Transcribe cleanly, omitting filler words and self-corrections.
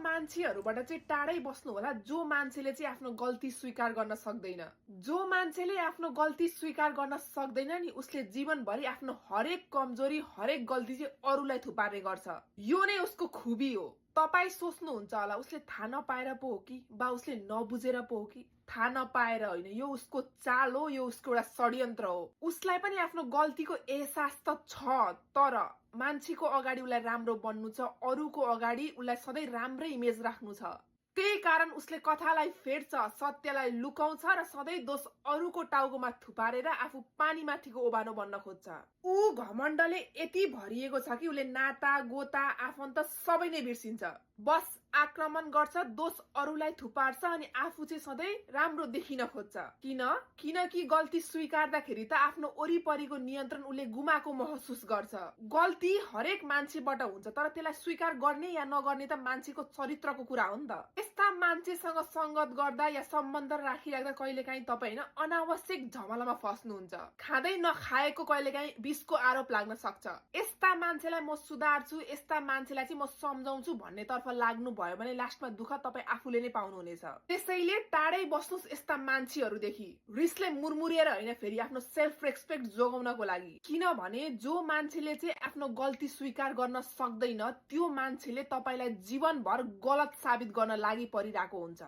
मान्छेहरूबाट चाहिँ टाढै बस्नु होला जो मान्छेले चाहिँ आफ्नो गल्ती स्वीकार गर्न सक्दैन। जो मान्छेले आफ्नो गल्ती स्वीकार गर्न सक्दैन नि उसले जीवनभरि आफ्नो हरेक कमजोरी हरेक गल्ती चाहिँ अरूलाई थुपार्ने गर्छ। यो नै उसको खुबी हो। तपाई सोच्नुहुन्छ होला उसले थाहा नपाएर पो हो कि बा उसले नबुझेर पो हो कि? थाहा नपाएर होइन, यो उसको चाल हो, यो उसको एउटा षड्यन्त्र हो। उसलाई पनि आफ्नो गल्तीको एहसास त छ, तर मान्छेको अगाडि उसलाई राम्रो बन्नु छ, अरूको अगाडि उसलाई सधैँ राम्रै इमेज राख्नु छ। त्यही कारण उसले कथालाई फेर्छ, सत्यलाई लुकाउँछ र सधैँ दोष अरूको टाउकोमा थुपारेर आफू पानी माथिको ओभानो बन्न खोज्छ। ऊ घमण्डले यति भरिएको छ कि उसले नाता गोता आफन्त सबै नै बिर्सिन्छ। बस आक्रमण गर्छ, दोष अरूलाई थुपार्छ अनि आफू चाहिँ सधैँ राम्रो देखिन खोज्छ। किनकि गल्ती स्वीकार्दाखेरि त आफ्नो वरिपरिको नियन्त्रण उसले गुमाएको महसुस गर्छ। गल्ती हरेक मान्छेबाट हुन्छ, तर त्यसलाई स्वीकार गर्ने या नगर्ने त मान्छेको चरित्रको कुरा हो नि त। यस्ता मान्छेसँग संगत गर्दा या सम्बन्ध राखिराख्दा कहिलेकाहीँ तपाईँ होइन अनावश्यक झमलामा फस्नुहुन्छ। खाँदै नखाएको कहिलेकाहीँ विषको आरोप लाग्न सक्छ। यस्ता मान्छेलाई म सुधार्छु, यस्ता मान्छेलाई चाहिँ म सम्झाउँछु भन्ने तर्फ लाग्नु भयो भने लास्टमा दुःख तपाईँ आफूले नै पाउनुहुनेछ। त्यसैले टाढै बस्नुस् यस्ता मान्छेहरूदेखि। रिसले मुरमुरिएर होइन, फेरि आफ्नो सेल्फ रेस्पेक्ट जोगाउनको लागि। किनभने जो मान्छेले चाहिँ आफ्नो गल्ती स्वीकार गर्न सक्दैन त्यो मान्छेले तपाईलाई जीवनभर गलत साबित गर्न लागि परिरहेको हुन्छ।